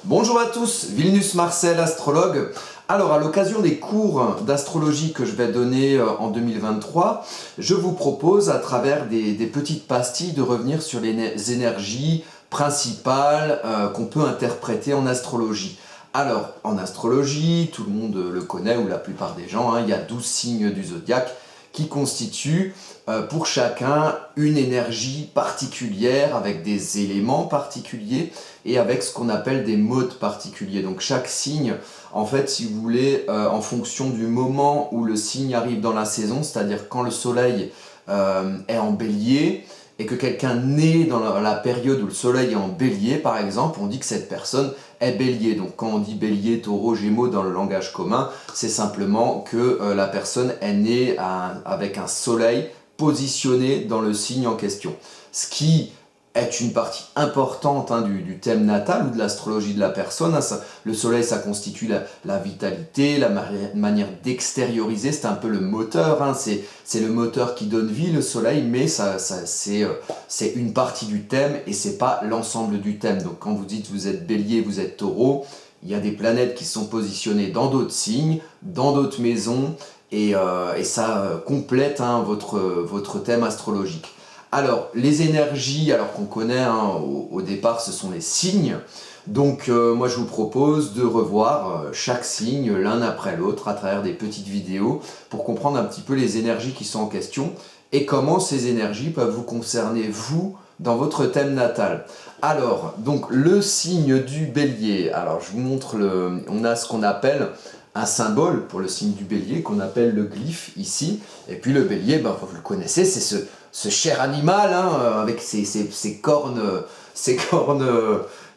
Bonjour à tous, Vilnius Marcel, astrologue. Alors, à l'occasion des cours d'astrologie que je vais donner en 2023, je vous propose, à travers des petites pastilles, de revenir sur les énergies principales qu'on peut interpréter en astrologie. Alors, en astrologie, tout le monde le connaît, ou la plupart des gens, il y a 12 signes du zodiaque qui constituent pour chacun une énergie particulière avec des éléments particuliers et avec ce qu'on appelle des modes particuliers. Donc chaque signe, en fait, si vous voulez, en fonction du moment où le signe arrive dans la saison, c'est-à-dire quand le soleil est en bélier et que quelqu'un naît dans la période où le soleil est en bélier, par exemple, on dit que cette personne est bélier. Donc quand on dit bélier, taureau, gémeaux dans le langage commun, c'est simplement que la personne est née avec un soleil positionné dans le signe en question. Ce qui est une partie importante du thème natal ou de l'astrologie de la personne. Le soleil, ça constitue la vitalité, la manière d'extérioriser, c'est un peu le moteur, c'est le moteur qui donne vie, le soleil, mais c'est une partie du thème et c'est pas l'ensemble du thème. Donc quand vous dites vous êtes bélier, vous êtes taureau, il y a des planètes qui sont positionnées dans d'autres signes, dans d'autres maisons, et ça complète votre thème astrologique. Alors, les énergies, alors qu'on connaît au départ, ce sont les signes. Donc, moi, je vous propose de revoir chaque signe l'un après l'autre à travers des petites vidéos pour comprendre un petit peu les énergies qui sont en question et comment ces énergies peuvent vous concerner, vous, dans votre thème natal. Alors, donc, le signe du bélier. Alors, je vous montre, on a ce qu'on appelle un symbole pour le signe du bélier qu'on appelle le glyphe ici. Et puis le bélier, vous le connaissez, c'est ce cher animal avec ses cornes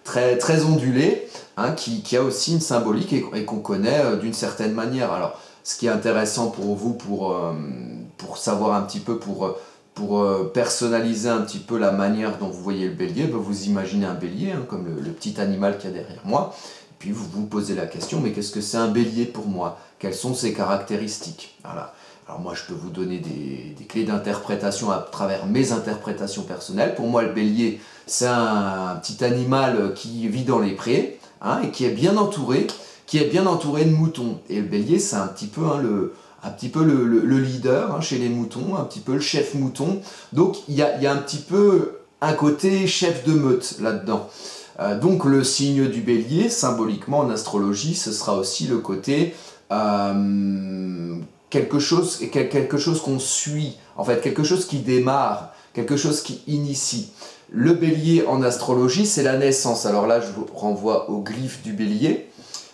très, très ondulées, qui a aussi une symbolique et qu'on connaît d'une certaine manière. Alors, ce qui est intéressant pour vous, pour savoir un petit peu, pour personnaliser un petit peu la manière dont vous voyez le bélier, vous imaginez un bélier, comme le petit animal qu'il y a derrière moi. Puis vous vous posez la question, mais qu'est-ce que c'est un bélier pour moi? Quelles sont ses caractéristiques? Voilà. Alors moi, je peux vous donner des clés d'interprétation à travers mes interprétations personnelles. Pour moi, le bélier, c'est un petit animal qui vit dans les prés et qui est bien entouré de moutons. Et le bélier, c'est un petit peu le leader chez les moutons, un petit peu le chef mouton. Donc il y a un petit peu un côté chef de meute là-dedans. Donc le signe du bélier, symboliquement en astrologie, ce sera aussi le côté quelque chose qu'on suit, en fait quelque chose qui démarre, quelque chose qui initie. Le bélier en astrologie, c'est la naissance. Alors là, je vous renvoie au glyphe du bélier.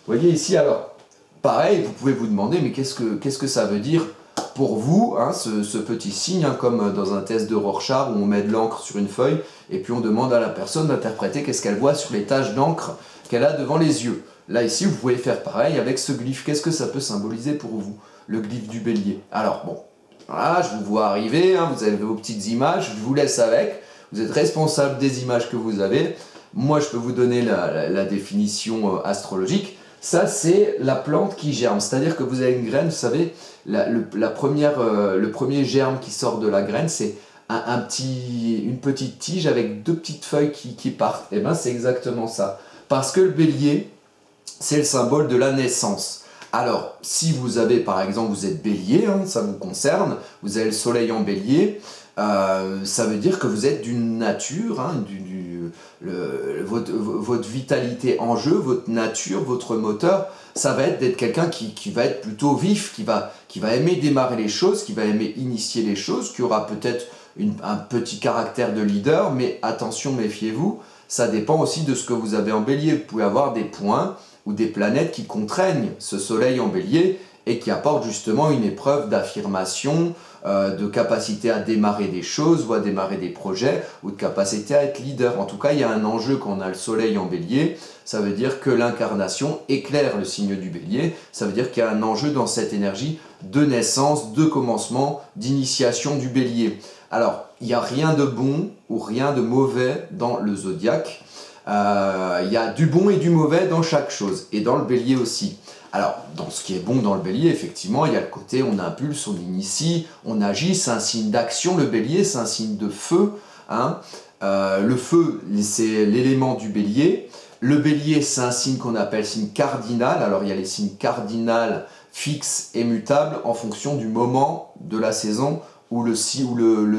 Vous voyez ici, alors pareil, vous pouvez vous demander, mais qu'est-ce que ça veut dire pour vous, ce petit signe, comme dans un test de Rorschach où on met de l'encre sur une feuille et puis on demande à la personne d'interpréter qu'est-ce qu'elle voit sur les taches d'encre qu'elle a devant les yeux. Là ici, vous pouvez faire pareil avec ce glyphe. Qu'est-ce que ça peut symboliser pour vous, le glyphe du bélier? Alors bon, voilà, je vous vois arriver, vous avez vos petites images, je vous laisse avec, vous êtes responsable des images que vous avez. Moi, je peux vous donner la définition astrologique. Ça, c'est la plante qui germe, c'est-à-dire que vous avez une graine, vous savez, le premier germe qui sort de la graine, c'est une petite tige avec deux petites feuilles qui partent. Et bien, c'est exactement ça. Parce que le bélier, c'est le symbole de la naissance. Alors, si vous avez, par exemple, vous êtes bélier, ça vous concerne, vous avez le soleil en bélier, ça veut dire que vous êtes d'une nature, votre vitalité en jeu, votre nature, votre moteur, ça va être d'être quelqu'un qui va être plutôt vif, qui va aimer démarrer les choses, qui va aimer initier les choses, qui aura peut-être un petit caractère de leader, mais attention, méfiez-vous, ça dépend aussi de ce que vous avez en bélier. Vous pouvez avoir des points ou des planètes qui contraignent ce soleil en bélier et qui apportent justement une épreuve d'affirmation, de capacité à démarrer des choses ou à démarrer des projets ou de capacité à être leader. En tout cas, il y a un enjeu quand on a le soleil en bélier, ça veut dire que l'incarnation éclaire le signe du bélier, ça veut dire qu'il y a un enjeu dans cette énergie de naissance, de commencement, d'initiation du bélier. Alors, il n'y a rien de bon ou rien de mauvais dans le zodiaque, il y a du bon et du mauvais dans chaque chose, et dans le bélier aussi. Alors, dans ce qui est bon dans le bélier, effectivement, il y a le côté on impulse, on initie, on agit, c'est un signe d'action, le bélier, c'est un signe de feu. Le feu, c'est l'élément du bélier. Le bélier, c'est un signe qu'on appelle signe cardinal. Alors il y a les signes cardinales fixes et mutables en fonction du moment de la saison ou le signe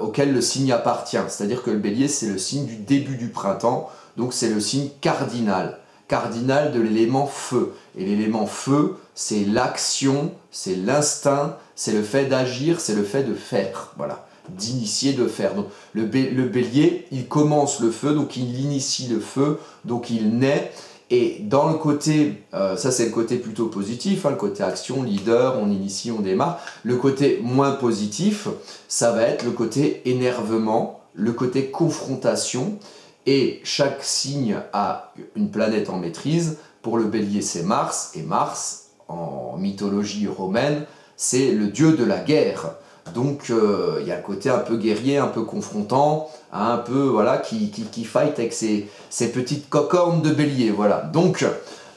auquel le signe appartient. C'est-à-dire que le bélier, c'est le signe du début du printemps, donc c'est le signe cardinal. Cardinal de l'élément feu. Et l'élément feu, c'est l'action, c'est l'instinct, c'est le fait d'agir, c'est le fait de faire. Voilà, d'initier, de faire. Donc le bélier, il commence le feu, donc il initie le feu, donc il naît. Et dans le côté, ça c'est le côté plutôt positif, hein, le côté action, leader, on initie, on démarre. Le côté moins positif, ça va être le côté énervement, le côté confrontation. Et chaque signe a une planète en maîtrise. Pour le bélier, c'est Mars. Et Mars, en mythologie romaine, c'est le dieu de la guerre. Donc il y a le côté un peu guerrier, un peu confrontant, hein, un peu voilà, qui fight avec ses petites cocornes de bélier. Voilà. Donc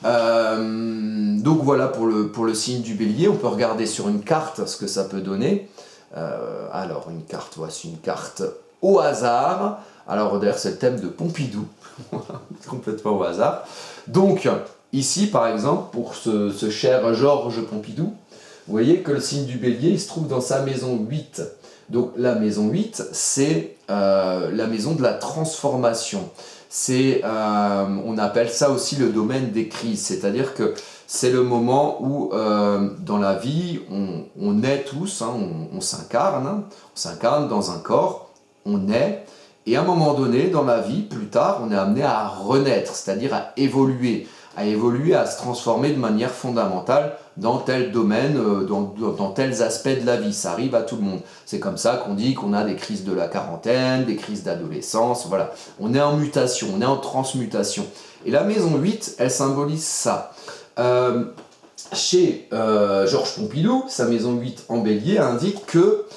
voilà pour le signe du bélier. On peut regarder sur une carte ce que ça peut donner. Alors une carte, voici une carte au hasard. Alors d'ailleurs c'est le thème de Pompidou, complètement au hasard. Donc ici par exemple pour ce cher Georges Pompidou, vous voyez que le signe du bélier il se trouve dans sa maison 8. Donc la maison 8 c'est la maison de la transformation. On appelle ça aussi le domaine des crises, c'est-à-dire que c'est le moment où dans la vie on naît tous, hein, on s'incarne dans un corps, on naît. Et à un moment donné, dans la vie, plus tard, on est amené à renaître, c'est-à-dire à évoluer, à se transformer de manière fondamentale dans tel domaine, dans tels aspects de la vie. Ça arrive à tout le monde. C'est comme ça qu'on dit qu'on a des crises de la quarantaine, des crises d'adolescence, voilà. On est en mutation, on est en transmutation. Et la maison 8, elle symbolise ça. Chez Georges Pompidou, sa maison 8 en bélier indique que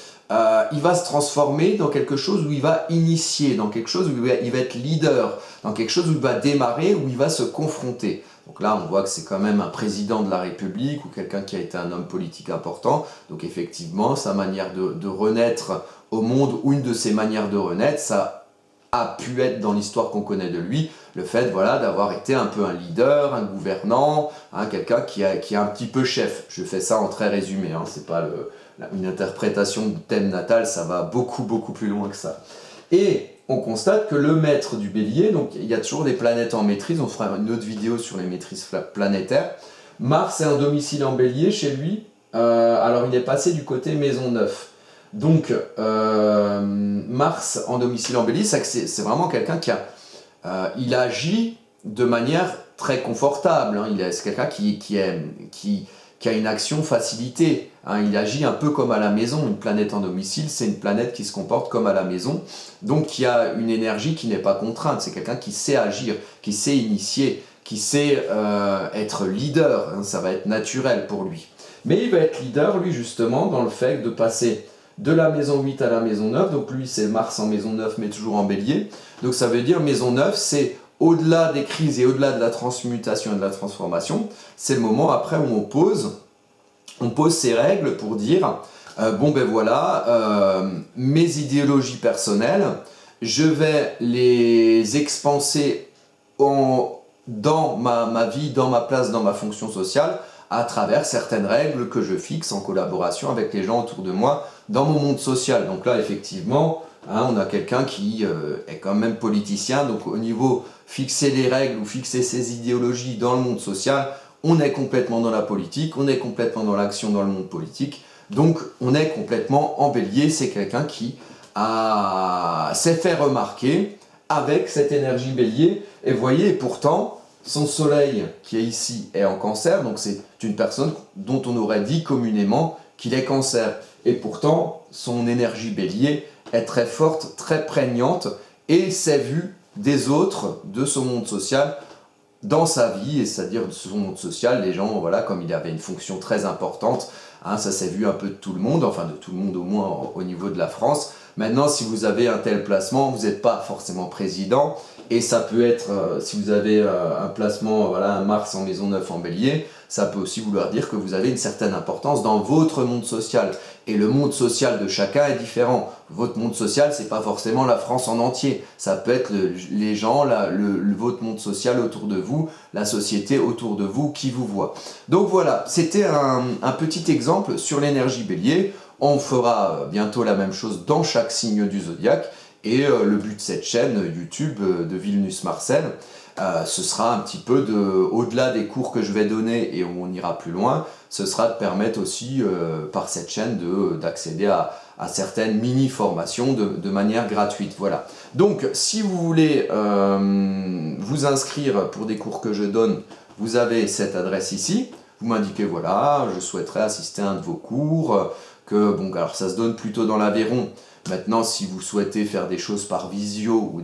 il va se transformer dans quelque chose où il va initier, dans quelque chose où il va être leader, dans quelque chose où il va démarrer, où il va se confronter. Donc là, on voit que c'est quand même un président de la République ou quelqu'un qui a été un homme politique important. Donc effectivement, sa manière de renaître au monde, ou une de ses manières de renaître, ça a pu être dans l'histoire qu'on connaît de lui, le fait voilà, d'avoir été un peu un leader, un gouvernant, hein, quelqu'un qui est un petit peu chef. Je fais ça en très résumé, hein, c'est pas une interprétation du thème natal, ça va beaucoup plus loin que ça. Et on constate que le maître du bélier, donc il y a toujours des planètes en maîtrise, on fera une autre vidéo sur les maîtrises planétaires. Mars est un domicile en bélier chez lui, alors il est passé du côté maison 9. Donc Mars en domicile en bélier, c'est vraiment quelqu'un il agit de manière très confortable, hein. C'est quelqu'un qui a une action facilitée, hein. Il agit un peu comme à la maison. Une planète en domicile, c'est une planète qui se comporte comme à la maison, donc qui a une énergie qui n'est pas contrainte. C'est quelqu'un qui sait agir, qui sait initier, qui sait être leader, hein. Ça va être naturel pour lui. Mais il va être leader, lui, justement, dans le fait de passer de la maison 8 à la maison 9. Donc lui, c'est Mars en maison 9, mais toujours en bélier. Donc ça veut dire maison 9, c'est au-delà des crises et au-delà de la transmutation et de la transformation, c'est le moment après où on pose ses règles pour dire bon ben voilà, mes idéologies personnelles, je vais les expanser dans ma vie, dans ma place, dans ma fonction sociale, à travers certaines règles que je fixe en collaboration avec les gens autour de moi dans mon monde social. Donc là, effectivement, hein, on a quelqu'un qui est quand même politicien, donc au niveau fixer les règles ou fixer ses idéologies dans le monde social, on est complètement dans la politique, on est complètement dans l'action dans le monde politique, donc on est complètement en bélier. C'est quelqu'un qui s'est fait remarquer avec cette énergie bélier, et vous voyez, pourtant, son soleil qui est ici est en cancer, donc c'est une personne dont on aurait dit communément qu'il est cancer. Et pourtant, son énergie bélier est très forte, très prégnante, et s'est vue des autres, de son monde social, dans sa vie, et c'est-à-dire de son monde social, les gens, voilà, comme il avait une fonction très importante, hein, ça s'est vu un peu de tout le monde, enfin de tout le monde au moins au niveau de la France. Maintenant, si vous avez un tel placement, vous n'êtes pas forcément président, et ça peut être, si vous avez un placement, voilà, un Mars en maison 9 en bélier, ça peut aussi vouloir dire que vous avez une certaine importance dans votre monde social. Et le monde social de chacun est différent. Votre monde social, c'est pas forcément la France en entier. Ça peut être les gens, votre monde social autour de vous, la société autour de vous qui vous voit. Donc voilà, c'était un petit exemple sur l'énergie bélier. On fera bientôt la même chose dans chaque signe du zodiaque. Et le but de cette chaîne YouTube de Vilnius Marcel, ce sera un petit peu au-delà des cours que je vais donner et où on ira plus loin, ce sera de permettre aussi par cette chaîne d'accéder à certaines mini-formations de manière gratuite. Voilà. Donc si vous voulez vous inscrire pour des cours que je donne, vous avez cette adresse ici. Vous m'indiquez, voilà, je souhaiterais assister à un de vos cours, alors ça se donne plutôt dans l'Aveyron. Maintenant, si vous souhaitez faire des choses par visio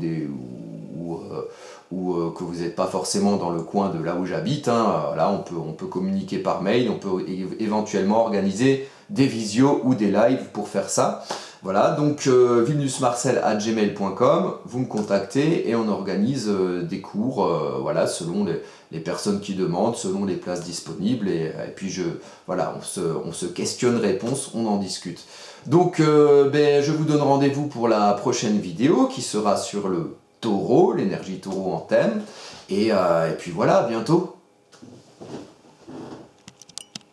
ou que vous n'êtes pas forcément dans le coin de là où j'habite, là on peut communiquer par mail, on peut éventuellement organiser des visios ou des lives pour faire ça. Voilà, donc vilniusmarcel@gmail.com, vous me contactez et on organise des cours voilà, selon les personnes qui demandent, selon les places disponibles et puis voilà, on se questionne-réponse, on en discute. Donc je vous donne rendez-vous pour la prochaine vidéo qui sera sur le taureau, l'énergie taureau en thème. Et puis voilà, à bientôt.